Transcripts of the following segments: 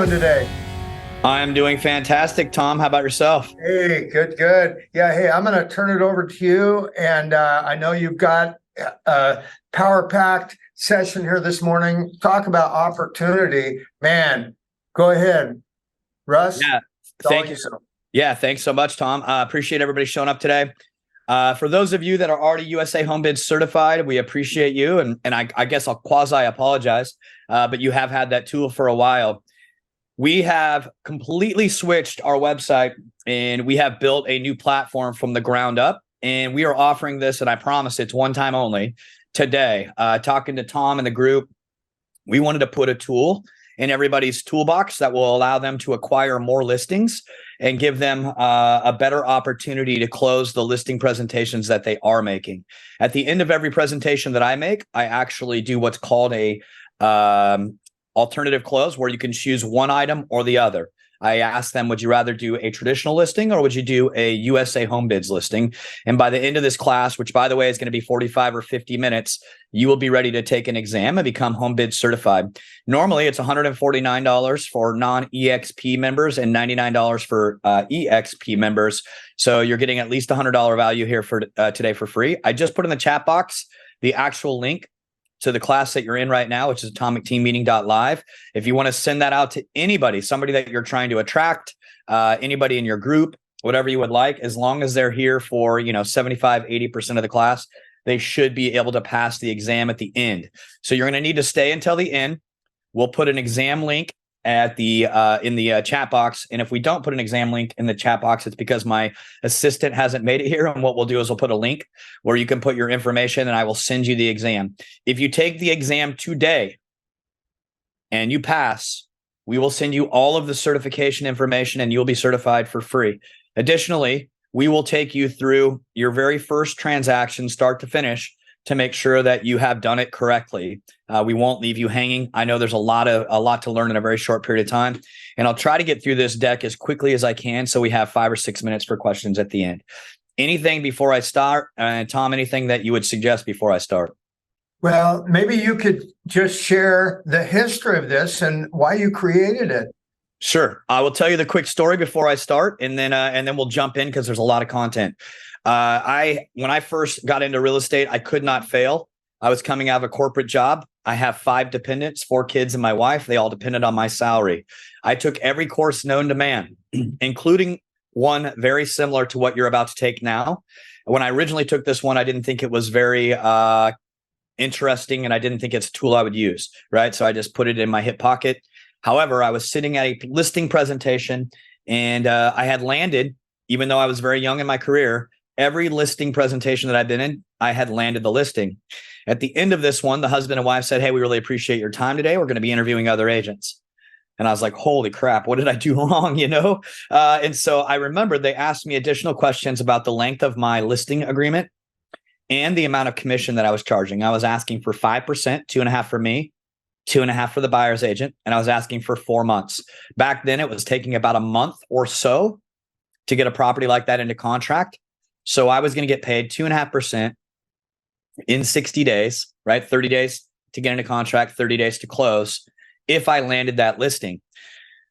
doing today? I'm doing fantastic, Tom. How about yourself? Hey, good, good. Yeah, hey, I'm going to turn it over to you. And I know you've got a power-packed session here this morning. Talk about opportunity. Man, go ahead, Russ. Yeah, It's all thank you. you. Yeah, thanks so much, Tom. Appreciate everybody showing up today. For those of you that are already USA Home Bids certified, we appreciate you. And I guess I'll quasi apologize, but you have had that tool for a while. We have completely switched our website and we have built a new platform from the ground up. And we are offering this, and I promise it's one time only today. Talking to Tom and the group, we wanted to put a tool in everybody's toolbox that will allow them to acquire more listings and give them a better opportunity to close the listing presentations that they are making. At the end of every presentation that I make, I actually do what's called a alternative close, where you can choose one item or the other. I ask them, would you rather do a traditional listing or would you do a USA Home Bids listing? And by the end of this class, which by the way is going to be 45 or 50 minutes, you will be ready to take an exam and become Home Bids certified. Normally, it's $149 for non-EXP members and $99 for EXP members. So you're getting at least $100 value here for today for free. I just put in the chat box the actual link to the class that you're in right now, which is atomicteammeeting.live. If you want to send that out to anybody, somebody that you're trying to attract, anybody in your group, whatever you would like, as long as they're here for, 75, 80% of the class, they should be able to pass the exam at the end. So you're going to need to stay until the end. We'll put an exam link at the in the chat box. And if we don't put an exam link in the chat box, it's because my assistant hasn't made it here. And what we'll do is we'll put a link where you can put your information and I will send you the exam. If you take the exam today and you pass, we will send you all of the certification information and you'll be certified for free. Additionally, we will take you through your very first transaction, start to finish, to make sure that you have done it correctly. We won't leave you hanging. I know there's a lot to learn in a very short period of time, and I'll try to get through this deck as quickly as I can so we have 5 or 6 minutes for questions at the end. Anything before I start? Tom, anything that you would suggest before I start? Well, maybe you could just share the history of this and why you created it. Sure. I will tell you the quick story before I start, and then we'll jump in because there's a lot of content. When I first got into real estate, I could not fail. I was coming out of a corporate job. I have 5 dependents, 4 kids and my wife. They all depended on my salary. I took every course known to man, including one very similar to what you're about to take now. When I originally took this one, I didn't think it was very interesting, and I didn't think it's a tool I would use, right? So I just put it in my hip pocket. However, I was sitting at a listing presentation, and I had landed, even though I was very young in my career, every listing presentation that I've been in, I had landed the listing. At the end of this one, the husband and wife said, "Hey, we really appreciate your time today. We're going to be interviewing other agents." And I was like, holy crap, what did I do wrong? And so I remembered they asked me additional questions about the length of my listing agreement and the amount of commission that I was charging. I was asking for 5%, 2.5% for me, 2.5% for the buyer's agent. And I was asking for 4 months. Back then, it was taking about a month or so to get a property like that into contract. So I was going to get paid 2.5% in 60 days, right? 30 days to get into contract, 30 days to close if I landed that listing.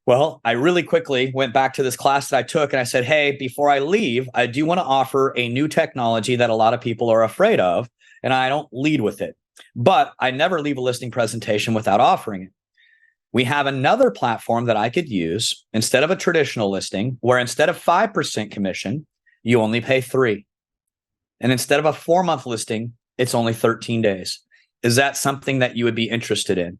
Well, I really quickly went back to this class that I took and I said, hey, before I leave, I do want to offer a new technology that a lot of people are afraid of, and I don't lead with it. But I never leave a listing presentation without offering it. We have another platform that I could use instead of a traditional listing, where instead of 5% commission, you only pay 3%. And instead of a 4-month listing, it's only 13 days. Is that something that you would be interested in?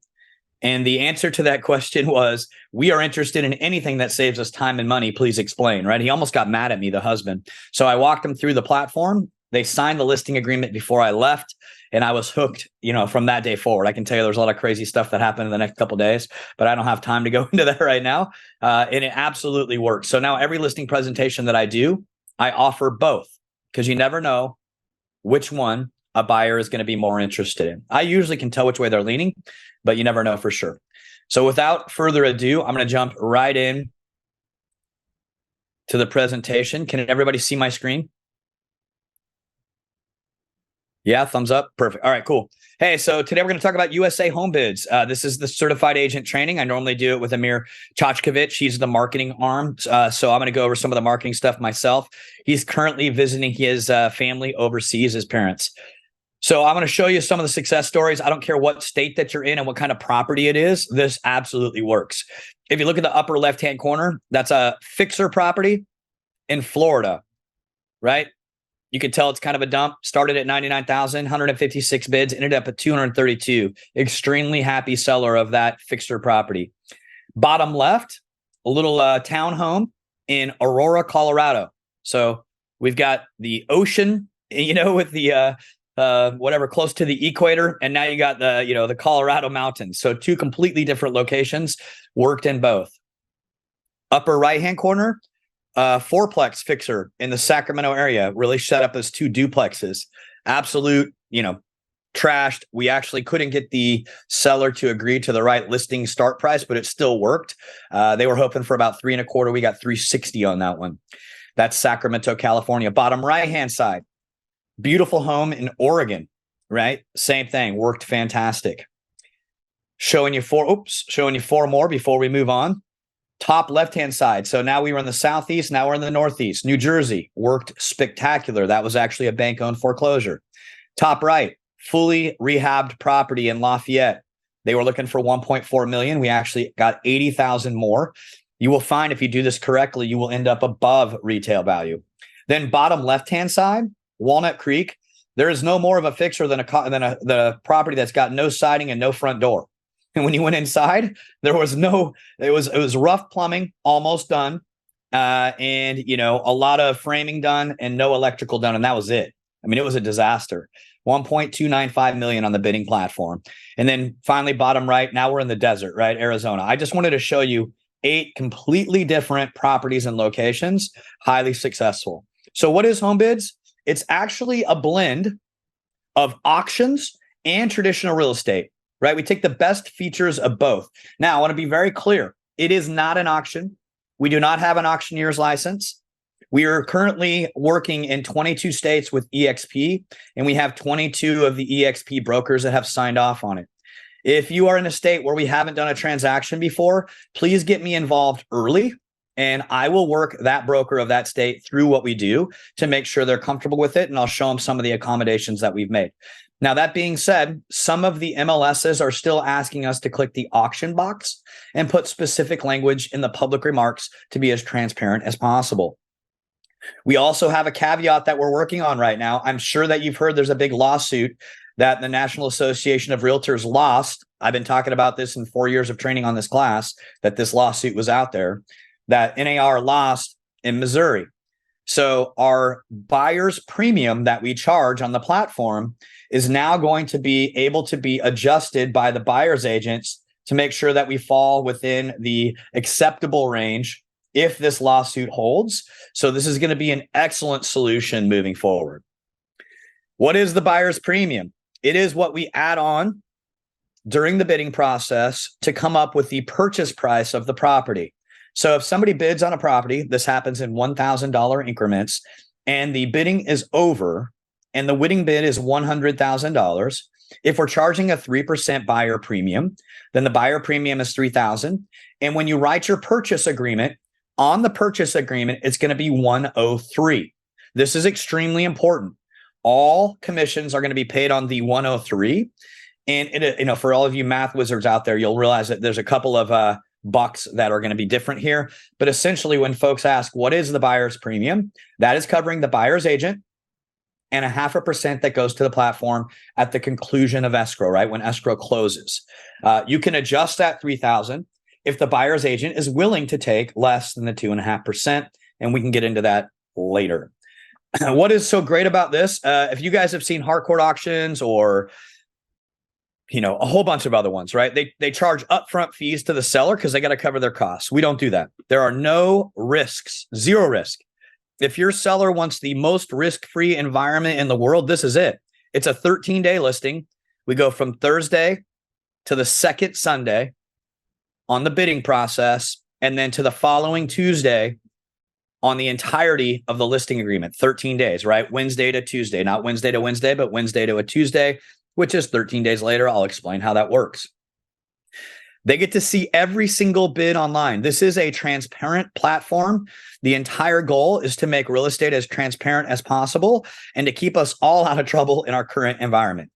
And the answer to that question was, we are interested in anything that saves us time and money. Please explain, right? He almost got mad at me, the husband. So I walked him through the platform. They signed the listing agreement before I left, and I was hooked, from that day forward. I can tell you there's a lot of crazy stuff that happened in the next couple of days, but I don't have time to go into that right now. And it absolutely works. So now every listing presentation that I do, I offer both, because you never know which one a buyer is going to be more interested in. I usually can tell which way they're leaning, but you never know for sure. So without further ado, I'm going to jump right in to the presentation. Can everybody see my screen? Yeah, thumbs up. Perfect. All right, cool. Hey, so today we're going to talk about USA Home Bids. This is the certified agent training. I normally do it with Amir Chachkovich. He's the marketing arm. So I'm going to go over some of the marketing stuff myself. He's currently visiting his family overseas, his parents. So I'm going to show you some of the success stories. I don't care what state that you're in and what kind of property it is. This absolutely works. If you look at the upper left-hand corner, that's a fixer property in Florida, right? You can tell it's kind of a dump. Started at 99,000, 156 bids, ended up at 232. Extremely happy seller of that fixer property. Bottom left, a little townhome in Aurora, Colorado. So we've got the ocean, with the whatever close to the equator, and now you got the Colorado mountains. So two completely different locations. Worked in both. Upper right-hand corner. Fourplex fixer in the Sacramento area, really set up as two duplexes. Absolute, trashed. We actually couldn't get the seller to agree to the right listing start price, but it still worked. They were hoping for about 3.25. We got 360 on that one. That's Sacramento, California. Bottom right-hand side, beautiful home in Oregon, right? Same thing, worked fantastic. Showing you four more before we move on. Top left-hand side. So now we were in the Southeast. Now we're in the Northeast. New Jersey worked spectacular. That was actually a bank-owned foreclosure. Top right, fully rehabbed property in Lafayette. They were looking for 1.4 million. We actually got 80,000 more. You will find if you do this correctly, you will end up above retail value. Then bottom left-hand side, Walnut Creek. There is no more of a fixer than the property that's got no siding and no front door. And when you went inside, it was rough plumbing, almost done. And a lot of framing done and no electrical done. And that was it. I mean, it was a disaster. 1.295 million on the bidding platform. And then finally, bottom right, now we're in the desert, right? Arizona. I just wanted to show you 8 completely different properties and locations, highly successful. So what is Home Bids? It's actually a blend of auctions and traditional real estate. Right? We take the best features of both. Now, I want to be very clear. It is not an auction. We do not have an auctioneer's license. We are currently working in 22 states with EXP, and we have 22 of the EXP brokers that have signed off on it. If you are in a state where we haven't done a transaction before, please get me involved early, and I will work that broker of that state through what we do to make sure they're comfortable with it, and I'll show them some of the accommodations that we've made. Now, that being said, some of the MLSs are still asking us to click the auction box and put specific language in the public remarks to be as transparent as possible. We also have a caveat that we're working on right now. I'm sure that you've heard there's a big lawsuit that the National Association of Realtors lost. I've been talking about this in 4 years of training on this class, that this lawsuit was out there, that NAR lost in Missouri. So our buyer's premium that we charge on the platform is now going to be able to be adjusted by the buyer's agents to make sure that we fall within the acceptable range if this lawsuit holds. So this is going to be an excellent solution moving forward. What is the buyer's premium? It is what we add on during the bidding process to come up with the purchase price of the property. So if somebody bids on a property, this happens in $1,000 increments, and the bidding is over, and the winning bid is $100,000. If we're charging a 3% buyer premium, then the buyer premium is $3,000. And when you write your purchase agreement, on the purchase agreement, it's going to be $103. This is extremely important. All commissions are going to be paid on the $103. And for all of you math wizards out there, you'll realize that there's a couple of bucks that are going to be different here. But essentially, when folks ask, what is the buyer's premium? That is covering the buyer's agent and 0.5% that goes to the platform at the conclusion of escrow, right? When escrow closes. You can adjust that $3,000 if the buyer's agent is willing to take less than the 2.5%. And we can get into that later. What is so great about this? If you guys have seen Harcourt auctions or a whole bunch of other ones, right? They charge upfront fees to the seller because they got to cover their costs. We don't do that. There are no risks, zero risk. If your seller wants the most risk-free environment in the world, this is it. It's a 13-day listing. We go from Thursday to the second Sunday on the bidding process, and then to the following Tuesday on the entirety of the listing agreement, 13 days, right? Wednesday to Tuesday, not Wednesday to Wednesday, but Wednesday to a Tuesday, which is 13 days later. I'll explain how that works. They get to see every single bid online. This is a transparent platform. The entire goal is to make real estate as transparent as possible and to keep us all out of trouble in our current environment.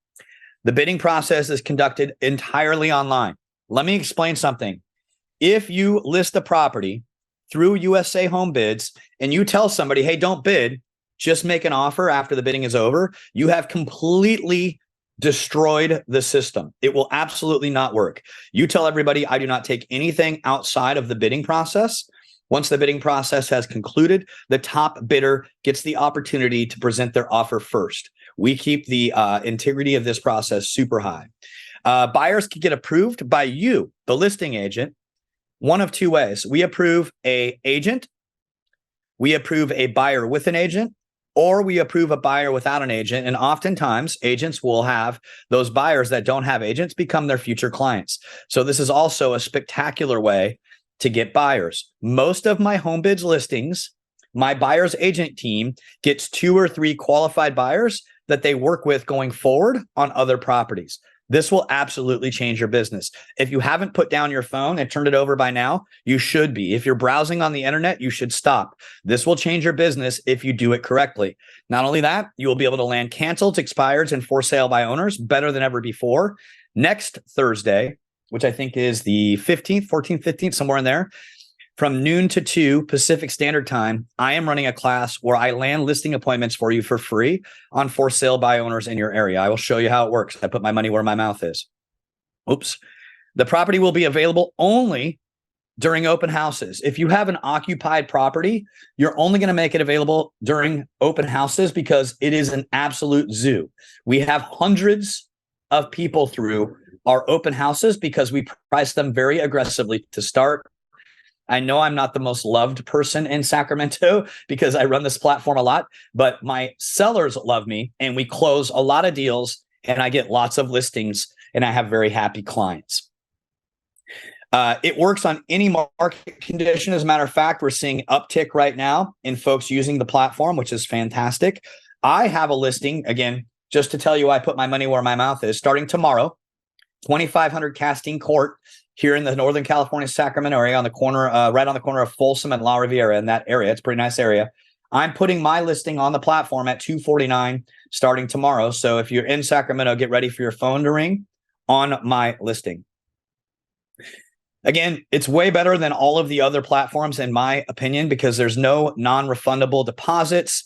The bidding process is conducted entirely online. Let me explain something. If you list a property through USA Home Bids and you tell somebody, hey, don't bid, just make an offer after the bidding is over, you have completely destroyed the system. It will absolutely not work. You tell everybody, I do not take anything outside of the bidding process. Once the bidding process has concluded, the top bidder gets the opportunity to present their offer first. We keep the integrity of this process super high. Buyers can get approved by you, the listing agent, one of two ways. We approve an agent, we approve a buyer with an agent, or we approve a buyer without an agent. And oftentimes agents will have those buyers that don't have agents become their future clients. So this is also a spectacular way to get buyers. Most of my home bids listings, my buyer's agent team gets 2 or 3 qualified buyers that they work with going forward on other properties. This will absolutely change your business. If you haven't put down your phone and turned it over by now, you should be. If you're browsing on the internet, you should stop. This will change your business if you do it correctly. Not only that, you will be able to land canceled, expireds, and for sale by owners better than ever before. Next Thursday, which I think is the 15th, 14th, 15th, somewhere in there, from noon to 2 Pacific Standard Time, I am running a class where I land listing appointments for you for free on for sale by owners in your area. I will show you how it works. I put my money where my mouth is. Oops. The property will be available only during open houses. If you have an occupied property, you're only going to make it available during open houses because it is an absolute zoo. We have hundreds of people through our open houses because we price them very aggressively to start. I know I'm not the most loved person in Sacramento because I run this platform a lot, but my sellers love me and we close a lot of deals and I get lots of listings and I have very happy clients. It works on any market condition. As a matter of fact, we're seeing uptick right now in folks using the platform, which is fantastic. I have a listing, again, just to tell you I put my money where my mouth is, starting tomorrow, 2500 Castine Court, here in the Northern California, Sacramento area on the corner, right on the corner of Folsom and La Riviera in that area. It's a pretty nice area. I'm putting my listing on the platform at $249 starting tomorrow. So if you're in Sacramento, get ready for your phone to ring on my listing. Again, it's way better than all of the other platforms, in my opinion, because there's no non-refundable deposits.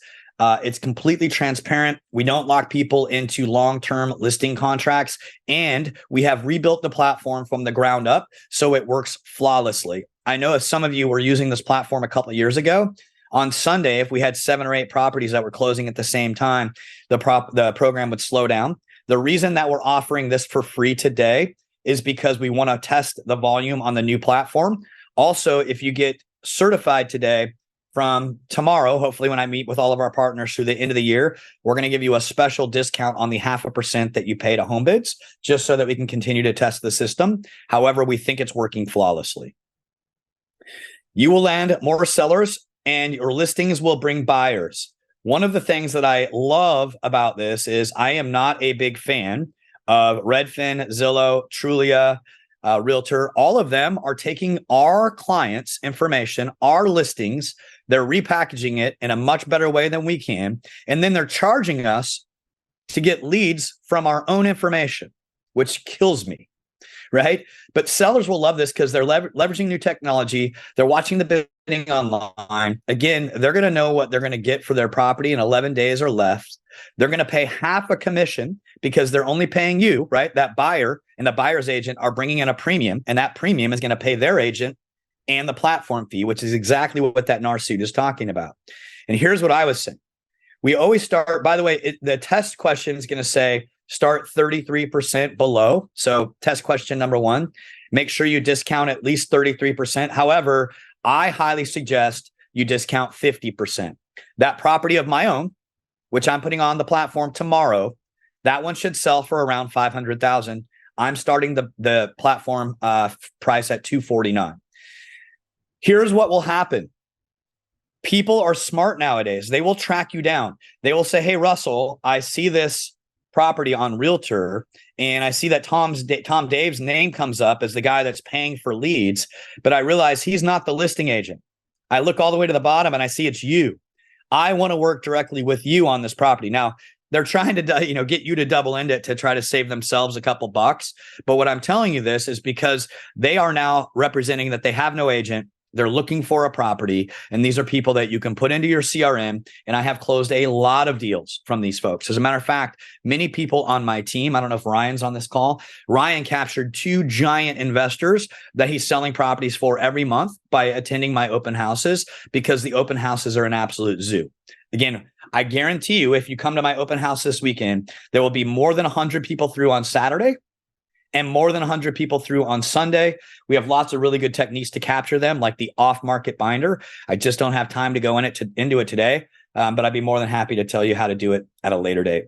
It's completely transparent. We don't lock people into long-term listing contracts, and we have rebuilt the platform from the ground up so it works flawlessly. I know if some of you were using this platform a couple of years ago, on Sunday, if we had 7 or 8 properties that were closing at the same time, the program would slow down. The reason that we're offering this for free today is because we want to test the volume on the new platform. Also, if you get certified today, from tomorrow, hopefully when I meet with all of our partners through the end of the year, we're going to give you a special discount on the 0.5% that you pay to home bids, just so that we can continue to test the system. However, we think it's working flawlessly. You will land more sellers and your listings will bring buyers. One of the things that I love about this is I am not a big fan of Redfin, Zillow, Trulia, Realtor. All of them are taking our clients' information, our listings, they're repackaging it in a much better way than we can. And then they're charging us to get leads from our own information, which kills me, right? But sellers will love this because they're leveraging new technology. They're watching the bidding online. Again, they're going to know what they're going to get for their property in 11 days or less. They're going to pay half a commission because they're only paying you, right? That buyer and the buyer's agent are bringing in a premium, and that premium is going to pay their agent and the platform fee, which is exactly what that NAR suit is talking about. And here's what I was saying. We always start, by the way, the test question is going to say start 33% below. So test question number 1, make sure you discount at least 33%. However, I highly suggest you discount 50%. That property of my own, which I'm putting on the platform tomorrow, that one should sell for around $500,000. I'm starting the platform price at $249. Here's what will happen. People are smart nowadays. They will track you down. They will say, hey, Russell, I see this property on Realtor, and I see that Tom Dave's name comes up as the guy that's paying for leads, but I realize he's not the listing agent. I look all the way to the bottom and I see it's you. I want to work directly with you on this property. Now, they're trying to, get you to double end it to try to save themselves a couple bucks. But what I'm telling you this is because they are now representing that they have no agent. They're looking for a property, and these are people that you can put into your CRM. And I have closed a lot of deals from these folks. As a matter of fact, many people on my team, I don't know if Ryan's on this call, Ryan captured 2 giant investors that he's selling properties for every month by attending my open houses, because the open houses are an absolute zoo. Again, I guarantee you, if you come to my open house this weekend, there will be more than 100 people through on Saturday and more than 100 people through on Sunday. We have lots of really good techniques to capture them, like the off-market binder. I just don't have time to go into it today, but I'd be more than happy to tell you how to do it at a later date.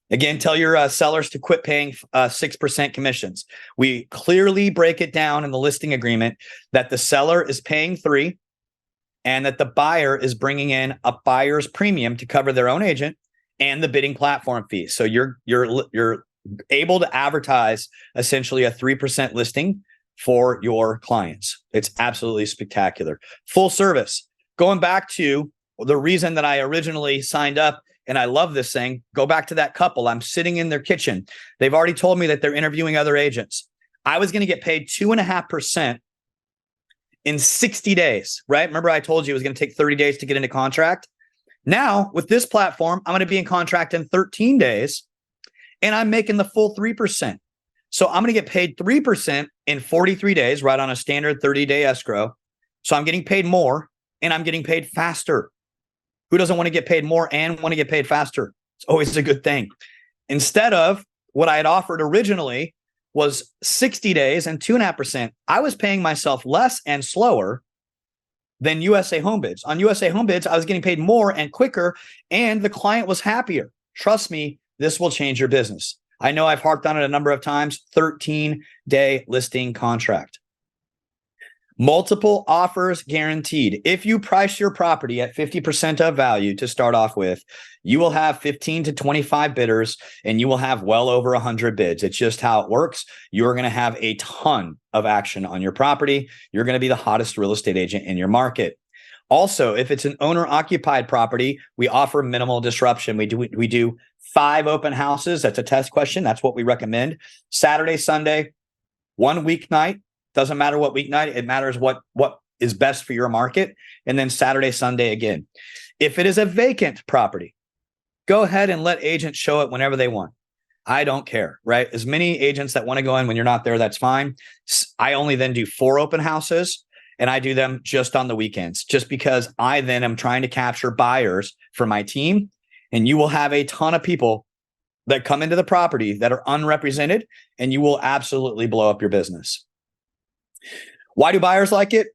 Again, tell your sellers to quit paying 6% commissions. We clearly break it down in the listing agreement that the seller is paying 3%, and that the buyer is bringing in a buyer's premium to cover their own agent and the bidding platform fee. So you're able to advertise essentially a 3% listing for your clients. It's absolutely spectacular. Full service. Going back to the reason that I originally signed up, and I love this thing, go back to that couple. I'm sitting in their kitchen. They've already told me that they're interviewing other agents. I was going to get paid 2.5% in 60 days, right? Remember I told you it was going to take 30 days to get into contract? Now, with this platform, I'm going to be in contract in 13 days, and I'm making the full 3%. So I'm going to get paid 3% in 43 days, right on a standard 30-day escrow. So I'm getting paid more, and I'm getting paid faster. Who doesn't want to get paid more and want to get paid faster? It's always a good thing. Instead of what I had offered originally was 60 days and 2.5%, I was paying myself less and slower than USA Home Bids. On USA Home Bids, I was getting paid more and quicker, and the client was happier. Trust me, this will change your business. I know I've harped on it a number of times. 13-day listing contract. Multiple offers guaranteed. If you price your property at 50% of value to start off with, you will have 15 to 25 bidders, and you will have well over 100 bids. It's just how it works. You're going to have a ton of action on your property. You're going to be the hottest real estate agent in your market. Also, if it's an owner-occupied property, we offer minimal disruption. We do 5 open houses. That's a test question. That's what we recommend. Saturday, Sunday, 1 weeknight. Doesn't matter what weeknight. It matters what is best for your market. And then Saturday, Sunday again. If it is a vacant property, go ahead and let agents show it whenever they want. I don't care, right? As many agents that want to go in when you're not there, that's fine. I only then do 4 open houses, and I do them just on the weekends, just because I then am trying to capture buyers for my team. And you will have a ton of people that come into the property that are unrepresented, and you will absolutely blow up your business. Why do buyers like it?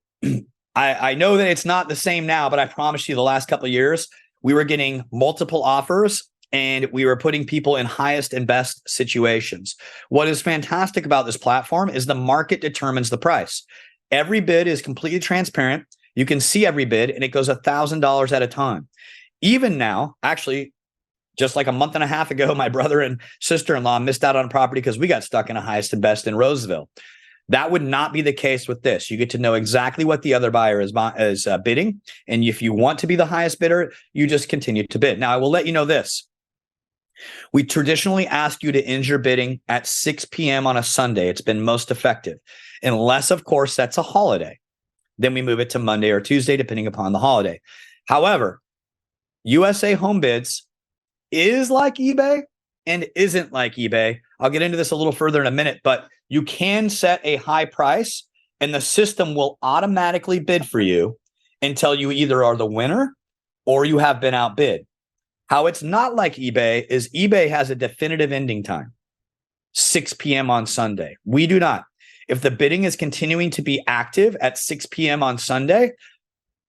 I know that it's not the same now, but I promise you the last couple of years, we were getting multiple offers and we were putting people in highest and best situations. What is fantastic about this platform is the market determines the price. Every bid is completely transparent. You can see every bid, and it goes $1,000 at a time. Even now, actually, just like a month and a half ago, my brother and sister-in-law missed out on property because we got stuck in a highest and best in Roseville. That would not be the case with this. You get to know exactly what the other buyer is bidding. And if you want to be the highest bidder, you just continue to bid. Now, I will let you know this. We traditionally ask you to end your bidding at 6 p.m. on a Sunday. It's been most effective. Unless, of course, that's a holiday. Then we move it to Monday or Tuesday, depending upon the holiday. However, USA Home Bids is like eBay and isn't like eBay. I'll get into this a little further in a minute, but you can set a high price and the system will automatically bid for you until you either are the winner or you have been outbid. How it's not like eBay is eBay has a definitive ending time, 6 p.m. on Sunday. We do not. If the bidding is continuing to be active at 6 p.m. on Sunday,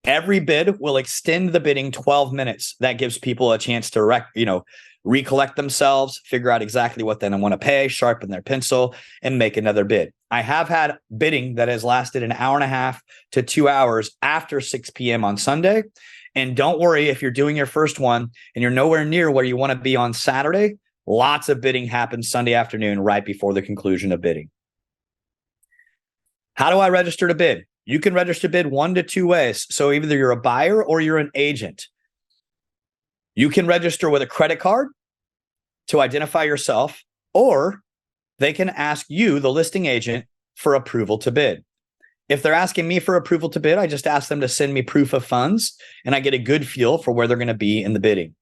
every bid will extend the bidding 12 minutes. That gives people a chance to recollect themselves, figure out exactly what they want to pay, sharpen their pencil, and make another bid. I have had bidding that has lasted an hour and a half to 2 hours after 6 p.m. on Sunday. And don't worry if you're doing your first one and you're nowhere near where you want to be on Saturday. Lots of bidding happens Sunday afternoon right before the conclusion of bidding. How do I register to bid? You can register to bid 1 to 2 ways. So either you're a buyer or you're an agent. You can register with a credit card to identify yourself, or they can ask you, the listing agent, for approval to bid. If they're asking me for approval to bid, I just ask them to send me proof of funds, and I get a good feel for where they're going to be in the bidding.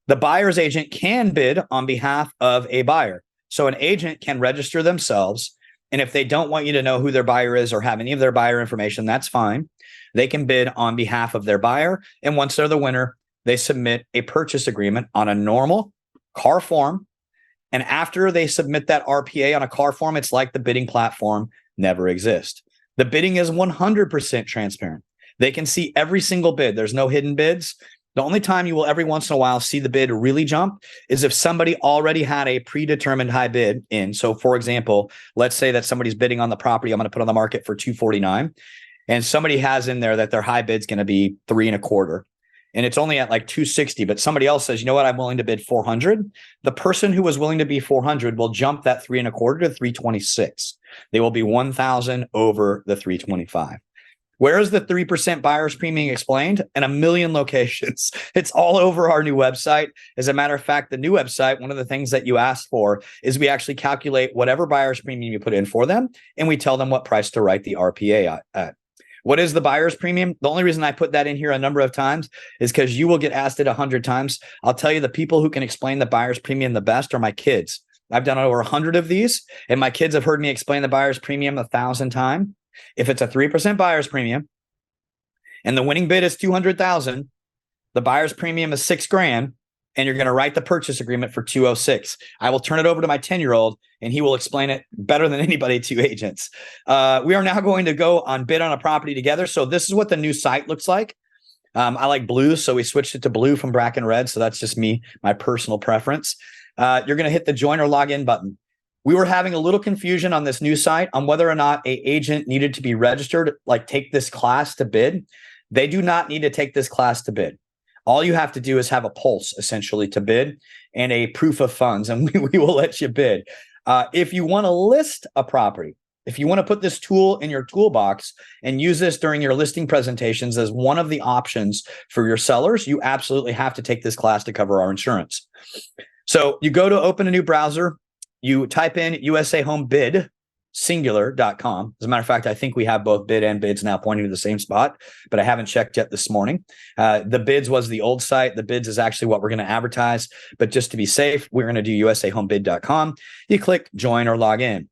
The buyer's agent can bid on behalf of a buyer. So an agent can register themselves, and if they don't want you to know who their buyer is or have any of their buyer information, that's fine. They can bid on behalf of their buyer, and once they're the winner, they submit a purchase agreement on a normal car form. And after they submit that RPA on a car form, it's like the bidding platform never exists. The bidding is 100% transparent. They can see every single bid. There's no hidden bids. The only time you will every once in a while see the bid really jump is if somebody already had a predetermined high bid in. So for example, let's say that somebody's bidding on the property I'm going to put on the market for $249, and somebody has in there that their high bid's going to be $3.25. And it's only at like $260, but somebody else says, you know what, I'm willing to bid $400. The person who was willing to be $400 will jump that $3.25 to $326. They will be $1,000 over the $325. Where is the 3% buyer's premium explained? In a million locations. It's all over our new website. As a matter of fact, the new website, one of the things that you asked for is we actually calculate whatever buyer's premium you put in for them, and we tell them what price to write the RPA at. What is the buyer's premium? The only reason I put that in here a number of times is because you will get asked it 100 times. I'll tell you, the people who can explain the buyer's premium the best are my kids. I've done over 100 of these, and my kids have heard me explain the buyer's premium 1,000 times. If it's a 3% buyer's premium and the winning bid is 200,000, the buyer's premium is $6,000, and you're going to write the purchase agreement for 206. I will turn it over to my 10-year-old, and he will explain it better than anybody to agents. We are now going to go on bid on a property together. So this is what the new site looks like. I like blue, so we switched it to blue from black and red. So that's just me, my personal preference. You're going to hit the join or log in button. We were having a little confusion on this new site on whether or not an agent needed to be registered, like take this class to bid. They do not need to take this class to bid. All you have to do is have a pulse, essentially, to bid and a proof of funds, and we will let you bid. If you want to list a property, if you want to put this tool in your toolbox and use this during your listing presentations as one of the options for your sellers, you absolutely have to take this class to cover our insurance. So you go to open a new browser, you type in USA Home Bid, singular.com. As a matter of fact, I think we have both bid and bids now pointing to the same spot, but I haven't checked yet this morning. The bids was the old site. The bids is actually what we're going to advertise, but just to be safe, we're going to do usahomebid.com. You click join or log in.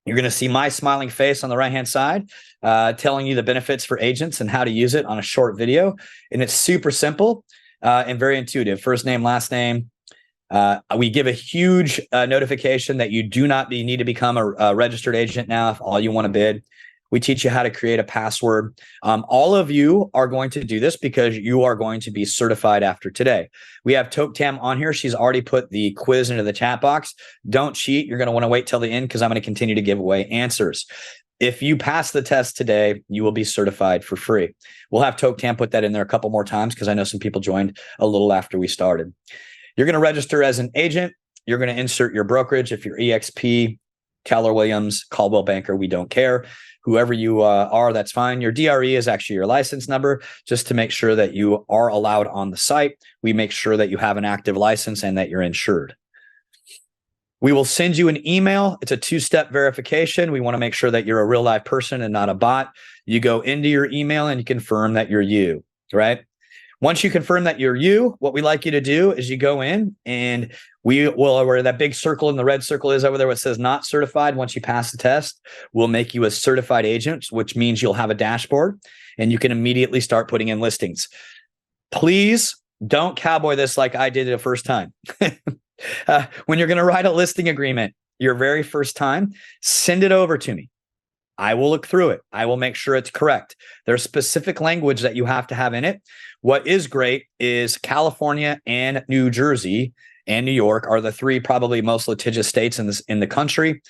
You're going to see my smiling face on the right-hand side, telling you the benefits for agents and how to use it on a short video. And it's super simple and very intuitive. First name, last name. We give a huge notification that you do not need to become a registered agent now if all you want to bid. We teach you how to create a password. All of you are going to do this because you are going to be certified after today. We have Toke Tam on here. She's already put the quiz into the chat box. Don't cheat. You're going to want to wait till the end because I'm going to continue to give away answers. If you pass the test today, you will be certified for free. We'll have Toke Tam put that in there a couple more times because I know some people joined a little after we started. You're going to register as an agent. You're going to insert your brokerage. If you're EXP, Keller Williams, Caldwell Banker, we don't care. Whoever you are, that's fine. Your DRE is actually your license number, just to make sure that you are allowed on the site. We make sure that you have an active license and that you're insured. We will send you an email. It's a 2-step verification. We want to make sure that you're a real live person and not a bot. You go into your email and you confirm that you're you, right? Once you confirm that you're you, what we like you to do is you go in and we will, where that big circle and the red circle is over there, where it says not certified. Once you pass the test, we'll make you a certified agent, which means you'll have a dashboard and you can immediately start putting in listings. Please don't cowboy this like I did it the first time. When you're going to write a listing agreement, your very first time, send it over to me. I will look through it. I will make sure it's correct. There's specific language that you have to have in it. What is great is California and New Jersey and New York are the 3 probably most litigious states in the country.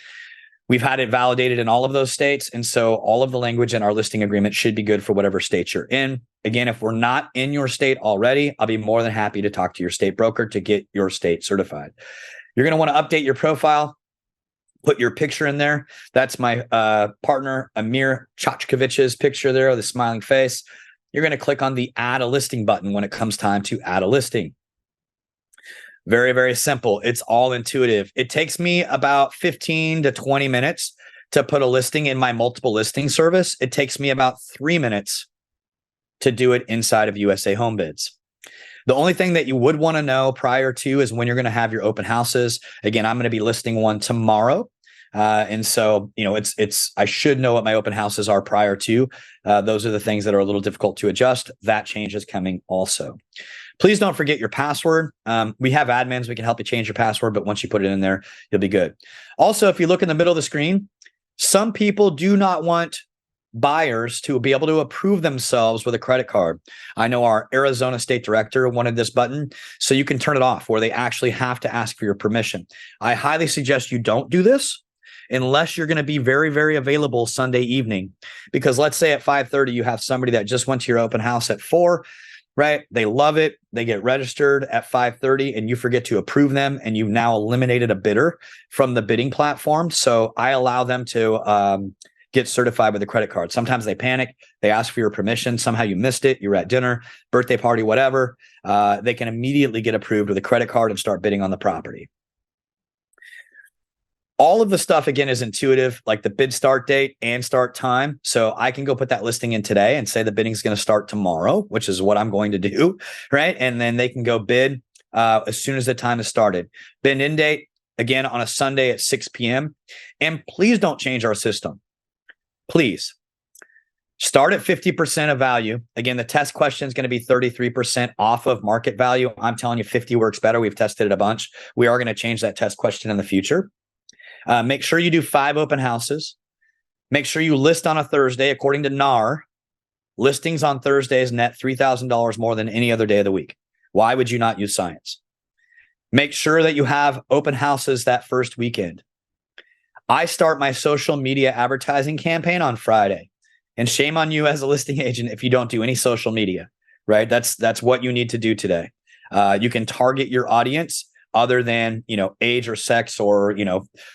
We've had it validated in all of those states. And so all of the language in our listing agreement should be good for whatever state you're in. Again, if we're not in your state already, I'll be more than happy to talk to your state broker to get your state certified. You're going to want to update your profile, put your picture in there. That's my partner, Amir Chachkovich's picture there, the smiling face. You're going to click on the add a listing button when it comes time to add a listing. Very, very simple. It's all intuitive. It takes me about 15 to 20 minutes to put a listing in my multiple listing service. It takes me about 3 minutes to do it inside of USA Home Bids. The only thing that you would want to know prior to is when you're going to have your open houses. Again, I'm going to be listing one tomorrow. And so, I should know what my open houses are prior to. Those are the things that are a little difficult to adjust. That change is coming also. Please don't forget your password. We have admins. We can help you change your password, but once you put it in there, you'll be good. Also, if you look in the middle of the screen, some people do not want buyers to be able to approve themselves with a credit card. I know our Arizona state director wanted this button, so you can turn it off where they actually have to ask for your permission. I highly suggest you don't do this unless you're going to be very, very available Sunday evening. Because let's say at 5:30, you have somebody that just went to your open house at 4, right? They love it. They get registered at 5:30 and you forget to approve them. And you've now eliminated a bidder from the bidding platform. So I allow them to get certified with a credit card. Sometimes they panic. They ask for your permission. Somehow you missed it. You're at dinner, birthday party, whatever. They can immediately get approved with a credit card and start bidding on the property. All of the stuff, again, is intuitive, like the bid start date and start time. So I can go put that listing in today and say the bidding is going to start tomorrow, which is what I'm going to do, right? And then they can go bid as soon as the time is started. Bid in date, again, on a Sunday at 6 p.m. And please don't change our system. Please. Start at 50% of value. Again, the test question is going to be 33% off of market value. I'm telling you, 50 works better. We've tested it a bunch. We are going to change that test question in the future. Make sure you do 5 open houses. Make sure you list on a Thursday. According to NAR, listings on Thursdays net $3,000 more than any other day of the week. Why would you not use science? Make sure that you have open houses that first weekend. I start my social media advertising campaign on Friday. And shame on you as a listing agent if you don't do any social media, right? That's what you need to do today. You can target your audience other than, age or sex or,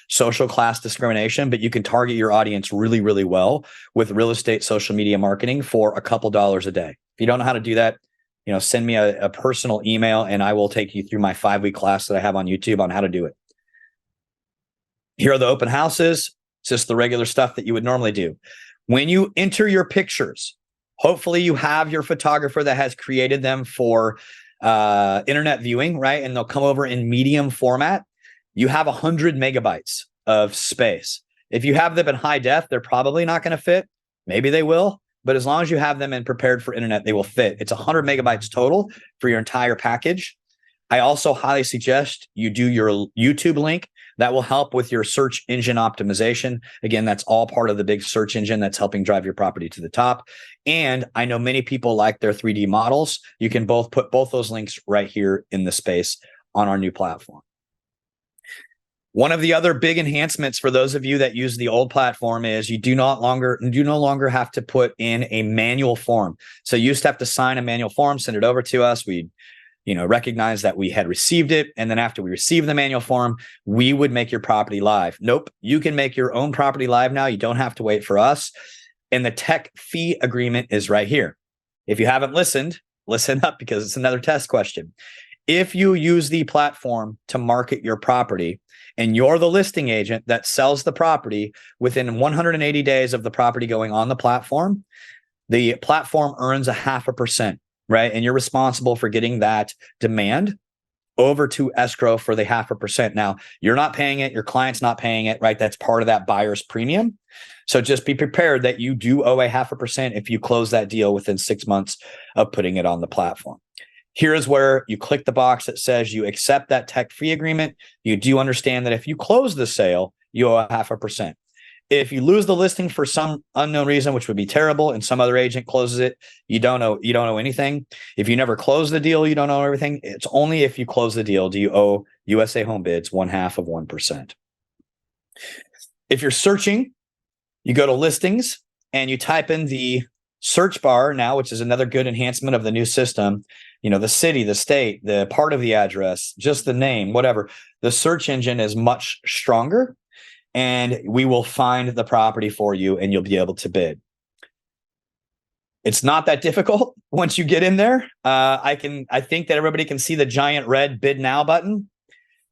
social class discrimination, but you can target your audience really, really well with real estate social media marketing for a couple dollars a day. If you don't know how to do that, send me a personal email and I will take you through my 5-week class that I have on YouTube on how to do it. Here are the open houses. It's just the regular stuff that you would normally do. When you enter your pictures, hopefully you have your photographer that has created them for internet viewing, right? And they'll come over in medium format. You have 100 megabytes of space. If you have them in high def, they're probably not going to fit. Maybe they will, but as long as you have them and prepared for internet, they will fit. It's 100 megabytes total for your entire package. I also highly suggest you do your YouTube link. That will help with your search engine optimization. Again, that's all part of the big search engine that's helping drive your property to the top. And I know many people like their 3D models. You can put both those links right here in the space on our new platform. One of the other big enhancements for those of you that use the old platform is you do no longer have to put in a manual form. So you used to have to sign a manual form, send it over to us. We'd recognize that we had received it. And then after we receive the manual form, we would make your property live. Nope. You can make your own property live now. You don't have to wait for us. And the tech fee agreement is right here. If you haven't listened, listen up because it's another test question. If you use the platform to market your property and you're the listing agent that sells the property within 180 days of the property going on the platform earns 0.5%. Right. And you're responsible for getting that demand over to escrow for the 0.5%. Now, you're not paying it. Your client's not paying it. Right. That's part of that buyer's premium. So just be prepared that you do owe 0.5% if you close that deal within 6 months of putting it on the platform. Here is where you click the box that says you accept that tech fee agreement. You do understand that if you close the sale, you owe 0.5%. If you lose the listing for some unknown reason, which would be terrible, and some other agent closes it, you don't owe anything. If you never close the deal, you don't owe everything. It's only if you close the deal do you owe USA Home Bids 0.5%. If you're searching, you go to listings and you type in the search bar now, which is another good enhancement of the new system. You know, the city, the state, the part of the address, just the name, whatever. The search engine is much stronger, and we will find the property for you and you'll be able to bid. It's not that difficult once you get in there. I think that everybody can see the giant red bid now button.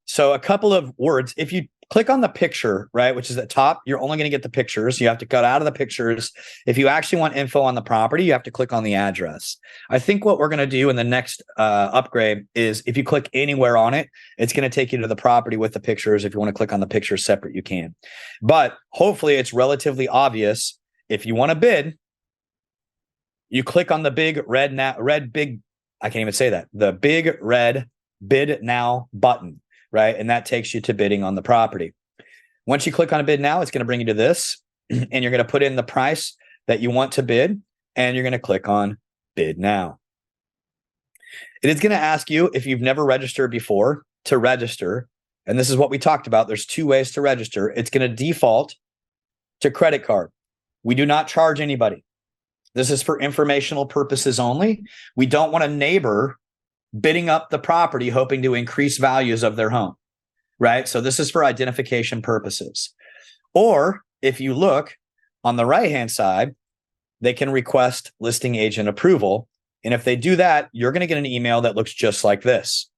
So a couple of words. If you click on the picture, right, which is at top, you're only going to get the pictures. You have to cut out of the pictures. If you actually want info on the property, you have to click on the address. I think what we're going to do in the next upgrade is if you click anywhere on it, it's going to take you to the property with the pictures. If you want to click on the pictures separate, you can. But hopefully it's relatively obvious. If you want to bid, you click on the big red I can't even say that. The big red bid now button, right? And that takes you to bidding on the property. Once you click on a bid now, it's going to bring you to this, and you're going to put in the price that you want to bid, and you're going to click on bid now. It is going to ask you, if you've never registered before, to register. And this is what we talked about. There's 2 ways to register. It's going to default to credit card. We do not charge anybody. This is for informational purposes only. We don't want a neighbor bidding up the property hoping to increase values of their home, right? So this is for identification purposes. Or if you look on the right-hand side, they can request listing agent approval. And if they do that, you're going to get an email that looks just like this.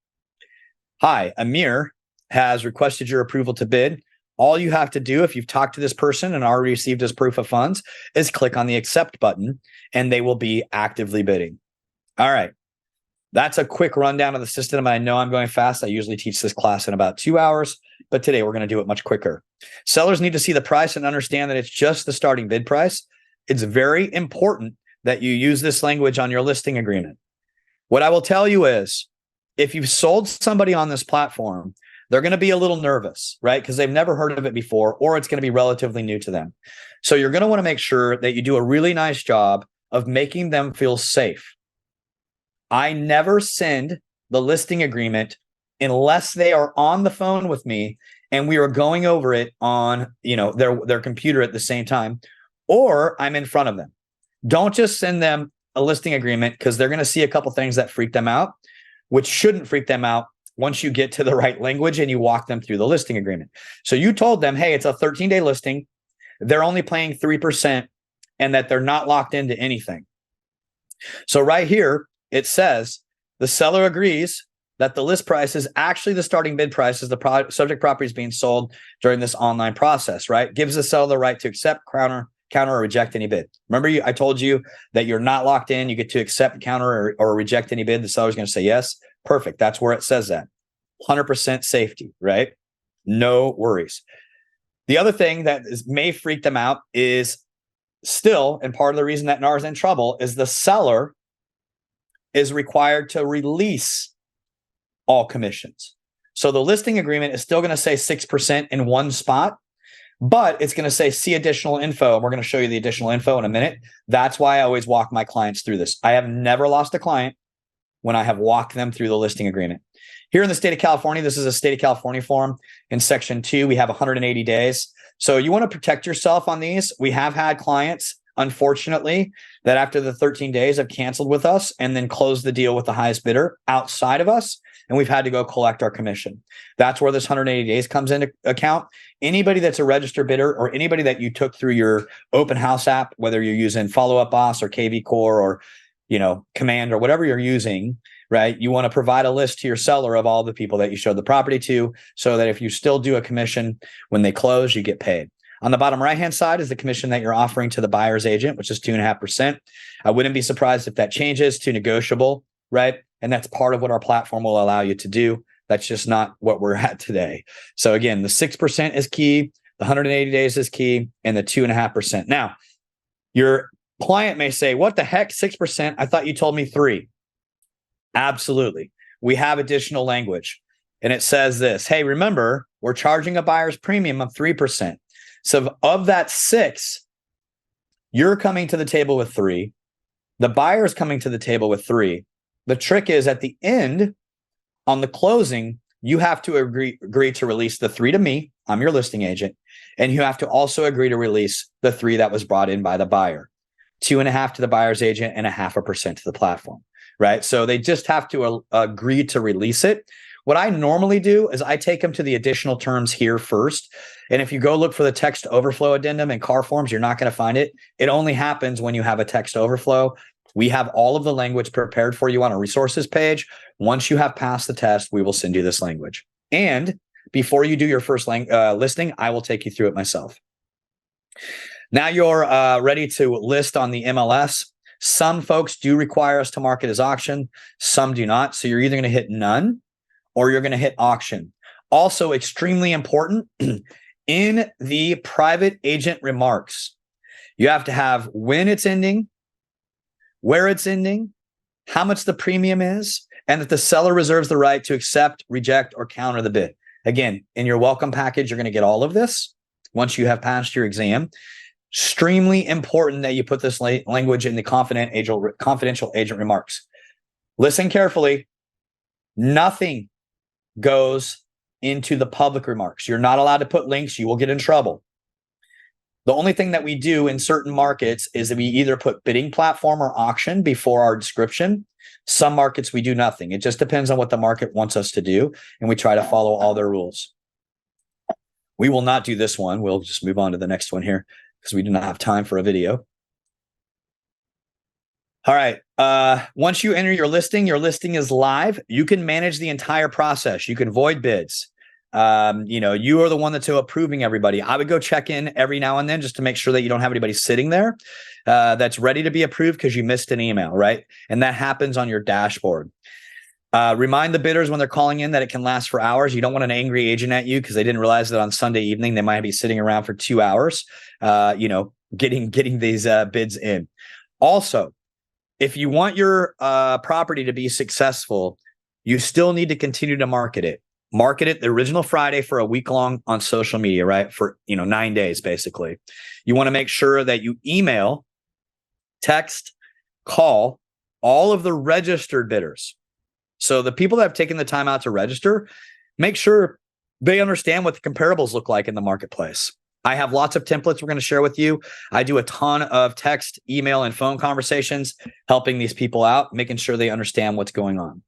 Hi, Amir has requested your approval to bid. All you have to do if you've talked to this person and already received his proof of funds is click on the accept button, and they will be actively bidding. All right. That's a quick rundown of the system. I know I'm going fast. I usually teach this class in about 2 hours, but today we're going to do it much quicker. Sellers need to see the price and understand that it's just the starting bid price. It's very important that you use this language on your listing agreement. What I will tell you is, if you've sold somebody on this platform, they're going to be a little nervous, right? Because they've never heard of it before, or it's going to be relatively new to them. So you're going to want to make sure that you do a really nice job of making them feel safe. I never send the listing agreement unless they are on the phone with me and we are going over it on, their computer at the same time, or I'm in front of them. Don't just send them a listing agreement, because they're going to see a couple things that freak them out, which shouldn't freak them out once you get to the right language and you walk them through the listing agreement. So you told them, hey, it's a 13-day listing. They're only paying 3% and that they're not locked into anything. So right here, it says the seller agrees that the list price is actually the starting bid price as the subject property is being sold during this online process, right? Gives the seller the right to accept, counter, or reject any bid. Remember, I told you that you're not locked in. You get to accept, counter, or reject any bid. The seller's going to say yes. Perfect. That's where it says that. 100% safety, right? No worries. The other thing that may freak them out is still, and part of the reason that NAR is in trouble, is the seller is required to release all commissions. So the listing agreement is still going to say 6% in one spot, but it's going to say see additional info. And we're going to show you the additional info in a minute. That's why I always walk my clients through this. I have never lost a client when I have walked them through the listing agreement. Here in the state of California, this is a state of California form. In section 2, we have 180 days. So you want to protect yourself on these. We have had clients, unfortunately, that after the 13 days have canceled with us and then closed the deal with the highest bidder outside of us, and we've had to go collect our commission. That's where this 180 days comes into account. Anybody that's a registered bidder, or anybody that you took through your open house app, whether you're using Follow Up Boss or KV Core or Command or whatever you're using, right? You want to provide a list to your seller of all the people that you showed the property to, so that if you still do a commission when they close, you get paid. On the bottom right-hand side is the commission that you're offering to the buyer's agent, which is 2.5%. I wouldn't be surprised if that changes to negotiable, right? And that's part of what our platform will allow you to do. That's just not what we're at today. So again, the 6% is key, the 180 days is key, and the 2.5%. Now, your client may say, what the heck, 6%? I thought you told me 3%. Absolutely. We have additional language. And it says this, hey, remember, we're charging a buyer's premium of 3%. So of that 6, you're coming to the table with 3. The buyer's coming to the table with 3. The trick is at the end, on the closing, you have to agree to release the 3 to me. I'm your listing agent. And you have to also agree to release the 3 that was brought in by the buyer, 2.5 to the buyer's agent and 0.5% to the platform, right? So they just have to agree to release it. What I normally do is I take them to the additional terms here first. And if you go look for the text overflow addendum in car forms, you're not going to find it. It only happens when you have a text overflow. We have all of the language prepared for you on a resources page. Once you have passed the test, we will send you this language. And before you do your first listing, I will take you through it myself. Now you're ready to list on the MLS. Some folks do require us to mark it as auction. Some do not. So you're either going to hit none or you're going to hit auction. Also extremely important, in the private agent remarks, you have to have when it's ending, where it's ending, how much the premium is, and that the seller reserves the right to accept, reject, or counter the bid. Again, in your welcome package, you're going to get all of this once you have passed your exam. Extremely important that you put this language in the confidential agent remarks. Listen carefully. Nothing goes into the public remarks. You're not allowed to put links. You will get in trouble. The only thing that we do in certain markets is that we either put bidding platform or auction before our description. Some markets, we do nothing. It just depends on what the market wants us to do, and we try to follow all their rules. We will not do this one. We'll just move on to the next one here because we do not have time for a video. All right. Once you enter your listing is live. You can manage the entire process. You can void bids. You are the one that's approving everybody. I would go check in every now and then just to make sure that you don't have anybody sitting there that's ready to be approved because you missed an email, right? And that happens on your dashboard. Remind the bidders when they're calling in that it can last for hours. You don't want an angry agent at you because they didn't realize that on Sunday evening they might be sitting around for 2 hours, getting these bids in. Also, if you want your property to be successful, you still need to continue to market it. Market it the original Friday for a week long on social media, right? For 9 days, basically. You want to make sure that you email, text, call all of the registered bidders. So the people that have taken the time out to register, make sure they understand what the comparables look like in the marketplace. I have lots of templates we're going to share with you. I do a ton of text, email, and phone conversations helping these people out, making sure they understand what's going on.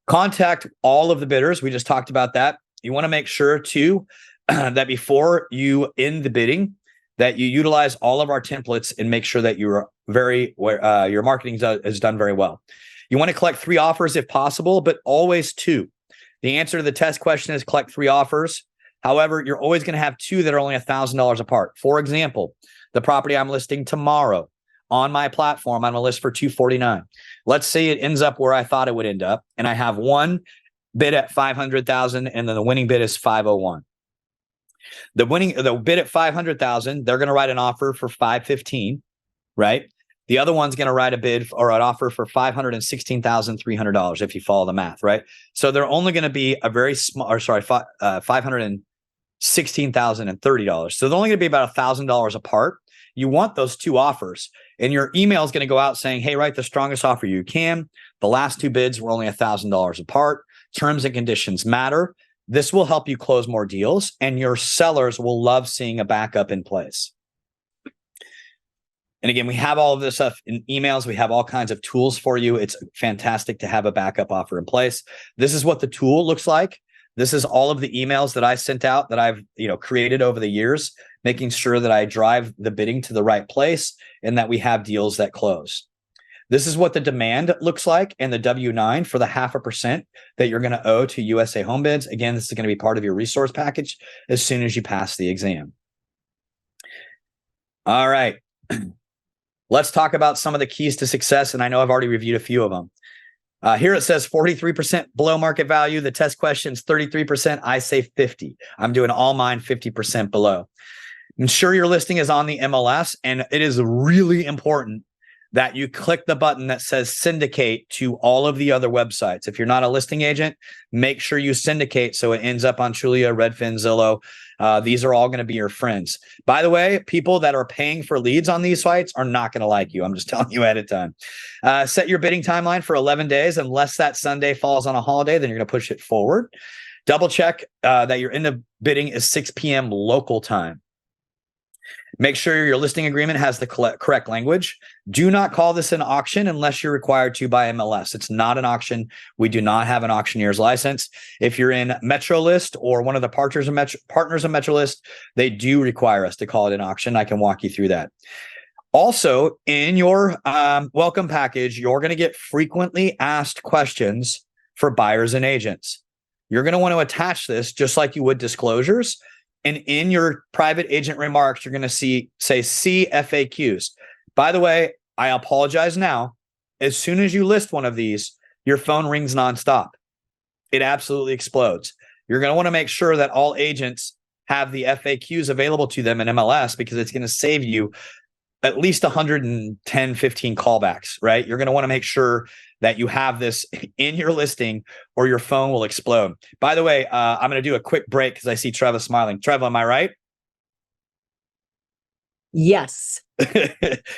Contact all of the bidders. We just talked about that. You want to make sure too that before you end the bidding, that you utilize all of our templates and make sure that your marketing is done very well. You want to collect 3 offers if possible, but always 2. The answer to the test question is collect 3 offers. However, you're always going to have 2 that are only $1,000 apart. For example, the property I'm listing tomorrow on my platform, I'm going to list for $249,000. Let's say it ends up where I thought it would end up, and I have one bid at $500,000, and then the winning bid is $501,000. The bid at $500,000, they're going to write an offer for $515,000, right? The other one's going to write a bid or an offer for $516,300 if you follow the math, right? So they're only going to be a very small, $516,030. So they're only going to be about $1,000 apart. You want those 2 offers, and your email is going to go out saying, hey, write the strongest offer you can. The last 2 bids were only $1,000 apart. Terms and conditions matter. This will help you close more deals, and your sellers will love seeing a backup in place. And again, we have all of this stuff in emails. We have all kinds of tools for you. It's fantastic to have a backup offer in place. This is what the tool looks like. This is all of the emails that I sent out that I've created over the years, making sure that I drive the bidding to the right place and that we have deals that close. This is what the demand looks like and the W-9 for the 0.5% that you're going to owe to USA Home Bids. Again, this is going to be part of your resource package as soon as you pass the exam. All right. Let's talk about some of the keys to success. And I know I've already reviewed a few of them. Here it says 43% below market value. The test question is 33%. I say 50. I'm doing all mine 50% below. Ensure your listing is on the MLS. And it is really important that you click the button that says syndicate to all of the other websites. If you're not a listing agent, make sure you syndicate so it ends up on Trulia, Redfin, Zillow. These are all going to be your friends. By the way, people that are paying for leads on these sites are not going to like you. I'm just telling you ahead of time. Set your bidding timeline for 11 days. Unless that Sunday falls on a holiday, then you're going to push it forward. Double check that your end of bidding is 6 p.m. local time. Make sure your listing agreement has the correct language. Do not call this an auction unless you're required to by MLS. It's not an auction. We do not have an auctioneer's license. If you're in MetroList or one of the partners of MetroList, they do require us to call it an auction. I can walk you through that. Also, in your welcome package, you're going to get frequently asked questions for buyers and agents. You're going to want to attach this just like you would disclosures. And in your private agent remarks, you're going to say see FAQs. By the way, I apologize now. As soon as you list one of these, your phone rings nonstop. It absolutely explodes. You're going to want to make sure that all agents have the FAQs available to them in MLS, because it's going to save you at least 110, 15 callbacks, right? You're going to want to make sure that you have this in your listing or your phone will explode. By the way, I'm going to do a quick break because I see Trevor smiling. Trevor, am I right? Yes.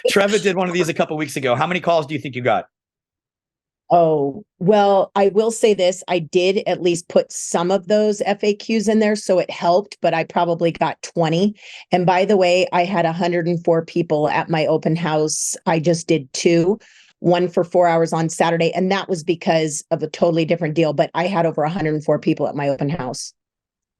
Trevor did one of these a couple weeks ago. How many calls do you think you got? Oh, well, I will say this. I did at least put some of those FAQs in there, so it helped, but I probably got 20. And by the way, I had 104 people at my open house. I just did 2, one for 4 hours on Saturday, and that was because of a totally different deal, but I had over 104 people at my open house.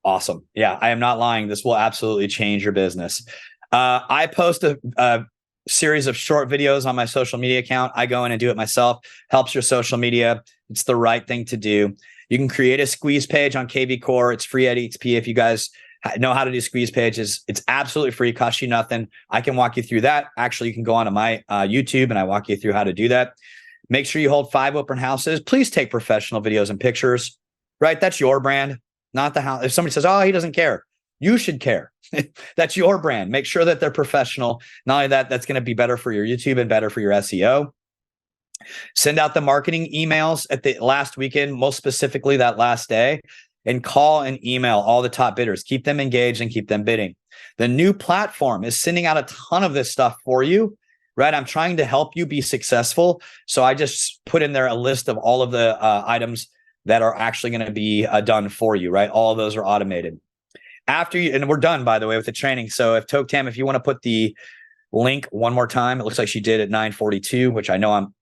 Awesome. Yeah, I am not lying. This will absolutely change your business. I post a series of short videos on my social media account. I go in and do it myself. Helps your social media. It's the right thing to do. You can create a squeeze page on KV Core. It's free at EXP. If you guys know how to do squeeze pages, it's absolutely free, costs you nothing. I can walk you through that. Actually, you can go onto my YouTube and I walk you through how to do that. Make sure you hold 5 open houses. Please take professional videos and pictures, right? That's your brand, not the house. If somebody says, oh, he doesn't care, you should care. That's your brand. Make sure that they're professional. Not only that, that's going to be better for your YouTube and better for your SEO. Send out the marketing emails at the last weekend, most specifically that last day, and call and email all the top bidders. Keep them engaged and keep them bidding. The new platform is sending out a ton of this stuff for you, right? I'm trying to help you be successful. So I just put in there a list of all of the items that are actually going to be done for you, right? All of those are automated. After you, and we're done, by the way, with the training. So if Tam, if you want to put the link one more time, it looks like she did at 9:42, which I know I'm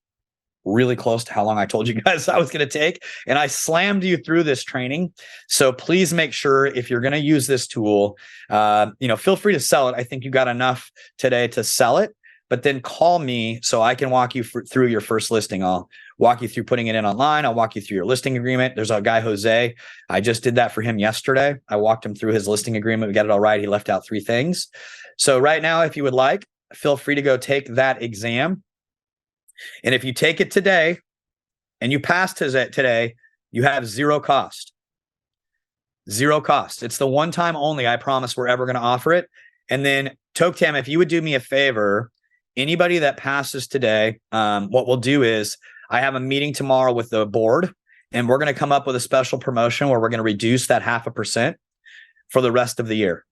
really close to how long I told you guys I was going to take. And I slammed you through this training. So please make sure if you're going to use this tool, feel free to sell it. I think you got enough today to sell it, but then call me so I can walk you through your first listing. I'll walk you through putting it in online. I'll walk you through your listing agreement. There's a guy, Jose. I just did that for him yesterday. I walked him through his listing agreement. We got it all right. He left out 3 things. So right now, if you would like, feel free to go take that exam. And if you take it today and you pass today, you have 0 cost. 0 cost. It's the one time only. I promise we're ever going to offer it. And then Tam, if you would do me a favor, anybody that passes today, what we'll do is I have a meeting tomorrow with the board, and we're going to come up with a special promotion where we're going to reduce that 0.5% for the rest of the year.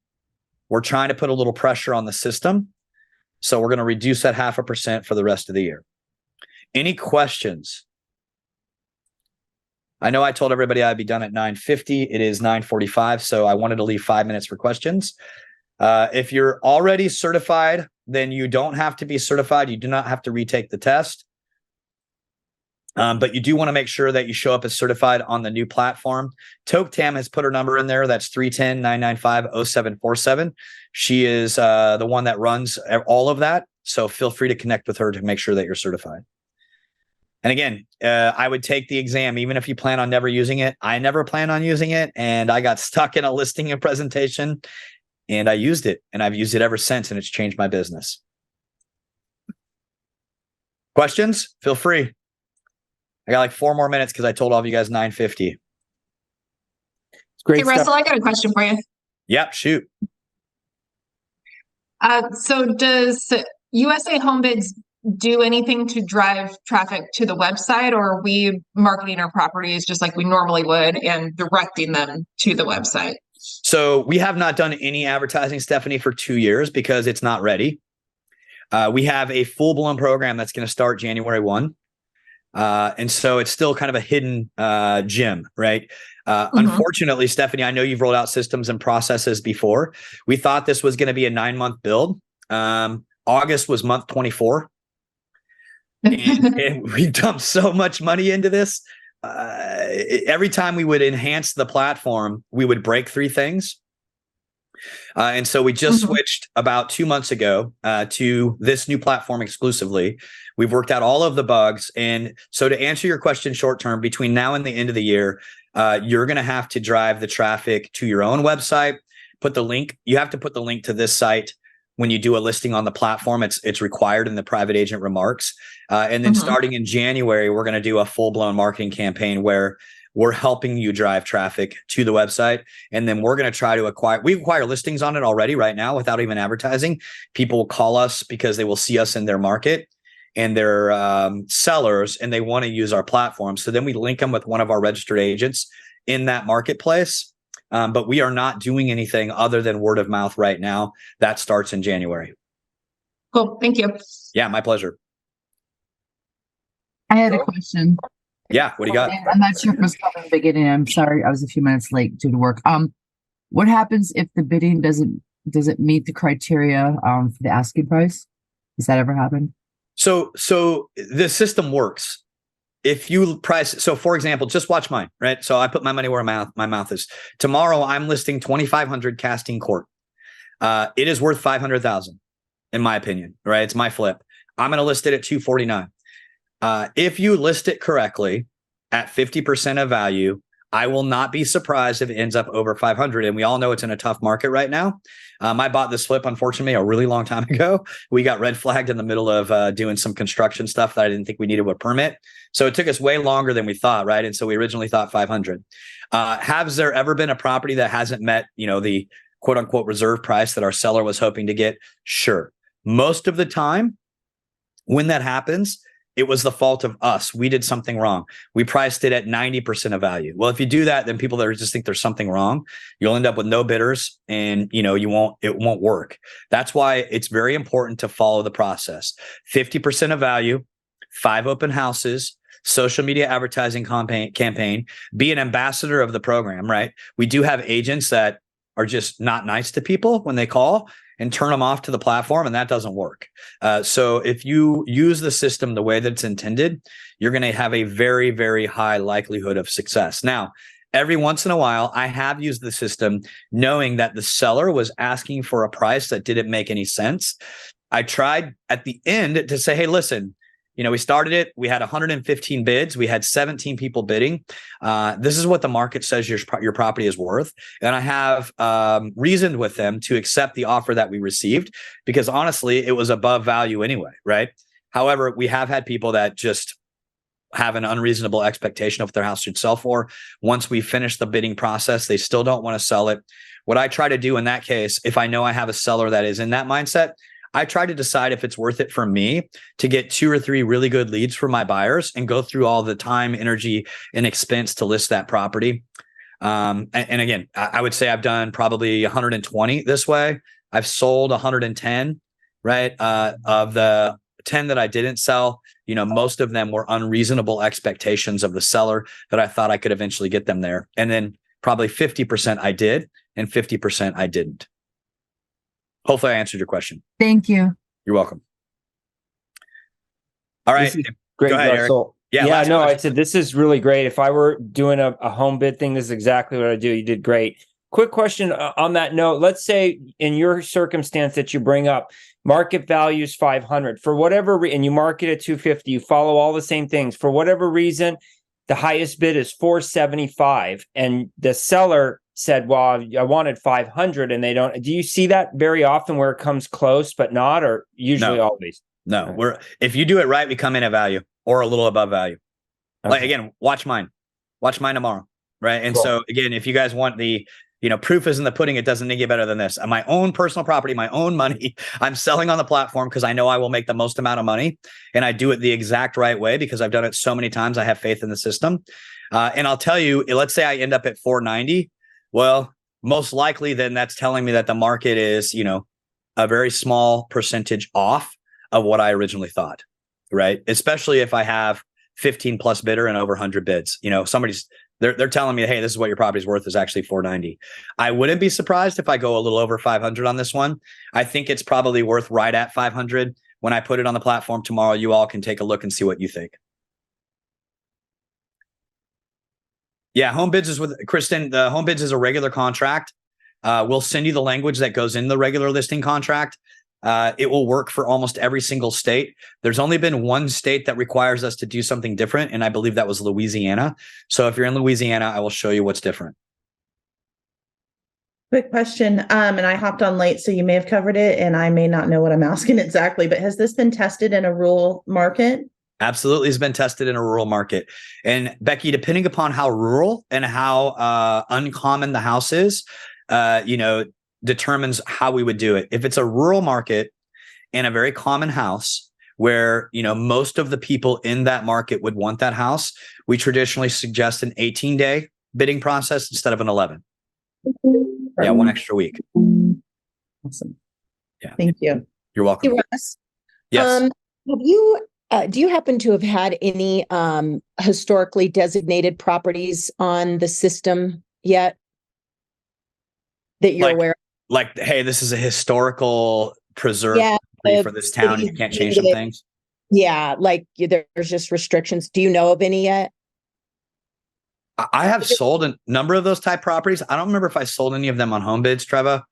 We're trying to put a little pressure on the system. So we're going to reduce that 0.5% for the rest of the year. Any questions? I know I told everybody I'd be done at 9:50. It is 9:45, so I wanted to leave 5 minutes for questions. If you're already certified, then you don't have to be certified. You do not have to retake the test. But you do want to make sure that you show up as certified on the new platform. Tam has put her number in there. That's 310-995-0747. She is the one that runs all of that. So feel free to connect with her to make sure that you're certified. And again, I would take the exam, even if you plan on never using it. I never plan on using it. And I got stuck in a listing and presentation and I used it, and I've used it ever since, and it's changed my business. Questions? Feel free. I got like 4 more minutes because I told all of you guys 9:50. It's great Hey, stuff. Russell, I got a question for you. Yep, shoot. So does USA Home Bids do anything to drive traffic to the website, or are we marketing our properties just like we normally would and directing them to the website? So we have not done any advertising, Stephanie, for 2 years because it's not ready. We have a full-blown program that's going to start January 1. And so it's still kind of a hidden gem, right? Mhm. Unfortunately, Stephanie, I know you've rolled out systems and processes before. We thought this was going to be a 9-month build. August was month 24. And we dumped so much money into this. Every time we would enhance the platform, we would break 3 things. And so we just switched about 2 months ago to this new platform exclusively. We've worked out all of the bugs. And so to answer your question short term, between now and the end of the year, you're going to have to drive the traffic to your own website, put the link. You have to put the link to this site when you do a listing on the platform. It's required in the private agent remarks. And then starting in January, we're going to do a full-blown marketing campaign where we're helping you drive traffic to the website. And then we're going to try to we acquire listings on it already right now without even advertising. People will call us because they will see us in their market and they're sellers and they want to use our platform. So then we link them with one of our registered agents in that marketplace. But we are not doing anything other than word of mouth right now. That starts in January. Cool. Thank you. Yeah, my pleasure. I had a question. Yeah, what do you got? I'm not sure if it was covered in the beginning. I'm sorry, I was a few minutes late due to work. What happens if the bidding doesn't meet the criteria for the asking price? Does that ever happen? So the system works. If you price, so for example, just watch mine, right? So I put my money where my mouth is. Tomorrow I'm listing 2,500 Casting Court. It is worth 500,000 in my opinion, right? It's my flip. I'm going to list it at 249. If you list it correctly at 50% of value, I will not be surprised if it ends up over 500. And we all know it's in a tough market right now. I bought this flip, unfortunately, a really long time ago. We got red flagged in the middle of doing some construction stuff that I didn't think we needed a permit. So it took us way longer than we thought, right? And so we originally thought 500. Has there ever been a property that hasn't met, the quote unquote reserve price that our seller was hoping to get? Sure. Most of the time when that happens, it was the fault of us. We did something wrong. We priced it at 90% of value. Well, if you do that, then people that just think there's something wrong, you'll end up with no bidders and it won't work. That's why it's very important to follow the process. 50% of value, 5 open houses, social media advertising campaign, be an ambassador of the program, right? We do have agents that are just not nice to people when they call and turn them off to the platform, and that doesn't work. So if you use the system the way that it's intended, you're going to have a very, very high likelihood of success. Now, every once in a while, I have used the system knowing that the seller was asking for a price that didn't make any sense. I tried at the end to say, hey, listen, we started it. We had 115 bids. We had 17 people bidding. This is what the market says your property is worth. And I have reasoned with them to accept the offer that we received because honestly, it was above value anyway, right? However, we have had people that just have an unreasonable expectation of what their house should sell for. Once we finish the bidding process, they still don't want to sell it. What I try to do in that case, if I know I have a seller that is in that mindset, I try to decide if it's worth it for me to get 2 or 3 really good leads for my buyers and go through all the time, energy, and expense to list that property. And again, I would say I've done probably 120 this way. I've sold 110, right? Of the 10 that I didn't sell, most of them were unreasonable expectations of the seller that I thought I could eventually get them there. And then probably 50% I did and 50% I didn't. Hopefully I answered your question. Thank you. You're welcome. All right. Great, Go ahead, Russell. Eric. Yeah, no, question. I said, this is really great. If I were doing a home bid thing, this is exactly what I do. You did great. Quick question on that note. Let's say in your circumstance that you bring up, market value is 500 for whatever reason, and you market at 250, you follow all the same things. For whatever reason, the highest bid is 475 and the seller said, well, I wanted 500 and they don't. Do you see that very often where it comes close, but not, or usually always? No, if you do it right, we come in at value or a little above value. Okay. Like again, watch mine tomorrow. Right. And so again, if you guys want the, proof is in the pudding, it doesn't get better than this. My own personal property, my own money, I'm selling on the platform because I know I will make the most amount of money and I do it the exact right way because I've done it so many times. I have faith in the system. And I'll tell you, let's say I end up at 490. Well, most likely then that's telling me that the market is, a very small percentage off of what I originally thought, right? Especially if I have 15 plus bidder and over 100 bids. You know, they're telling me, hey, this is what your property's worth, is actually 490. I wouldn't be surprised if I go a little over 500 on this one. I think it's probably worth right at 500. When I put it on the platform tomorrow, you all can take a look and see what you think. Yeah, home bids is with Kristen. The home bids is a regular contract. We'll send you the language that goes in the regular listing contract. It will work for almost every single state. There's only been one state that requires us to do something different, and I believe that was Louisiana. So if you're in Louisiana, I will show you what's different. Quick question, and I hopped on late, so you may have covered it, and I may not know what I'm asking exactly, but has this been tested in a rural market? Absolutely has been tested in a rural market. And Becky, depending upon how rural and how uncommon the house is, determines how we would do it. If it's a rural market and a very common house where, most of the people in that market would want that house, we traditionally suggest an 18-day bidding process instead of an 11. Yeah, one extra week. Awesome. Yeah. Thank you. You're welcome. Hey, Russ, Yes. do you happen to have had any historically designated properties on the system yet that you're aware of? Like, hey, this is a historical preserve for this town. You can't change some things. Yeah, like there's just restrictions. Do you know of any yet? I have sold a number of those type properties. I don't remember if I sold any of them on home bids, Trevor.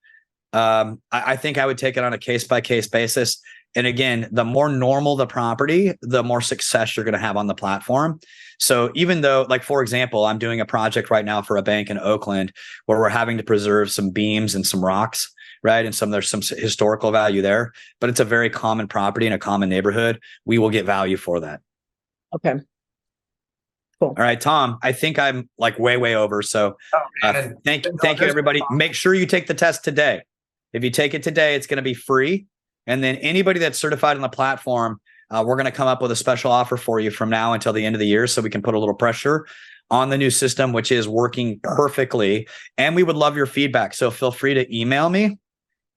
I think I would take it on a case-by-case basis. And again, the more normal the property, the more success you're going to have on the platform. So even though, like, for example, I'm doing a project right now for a bank in Oakland where we're having to preserve some beams and some rocks, right? And there's some historical value there, but it's a very common property in a common neighborhood. We will get value for that. Okay. Cool. All right, Tom, I think I'm like way over. So thank you, everybody. Make sure you take the test today. If you take it today, it's going to be free. And then anybody that's certified on the platform, we're going to come up with a special offer for you from now until the end of the year so we can put a little pressure on the new system, which is working perfectly. And we would love your feedback. So feel free to email me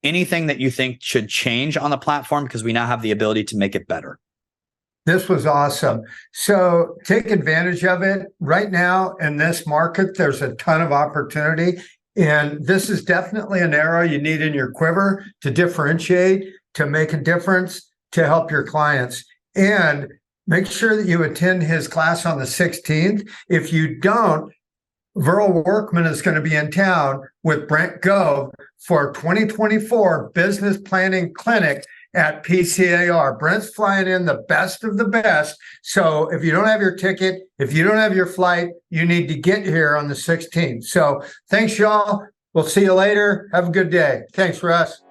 anything that you think should change on the platform, because we now have the ability to make it better. This was awesome. So take advantage of it. Right now in this market, there's a ton of opportunity. And this is definitely an arrow you need in your quiver to differentiate, to make a difference, to help your clients. And make sure that you attend his class on the 16th. If you don't, Verl Workman is going to be in town with Brent Gove for 2024 Business Planning Clinic at PCAR. Brent's flying in the best of the best. So if you don't have your ticket, if you don't have your flight, you need to get here on the 16th. So thanks, y'all. We'll see you later. Have a good day. Thanks, Russ.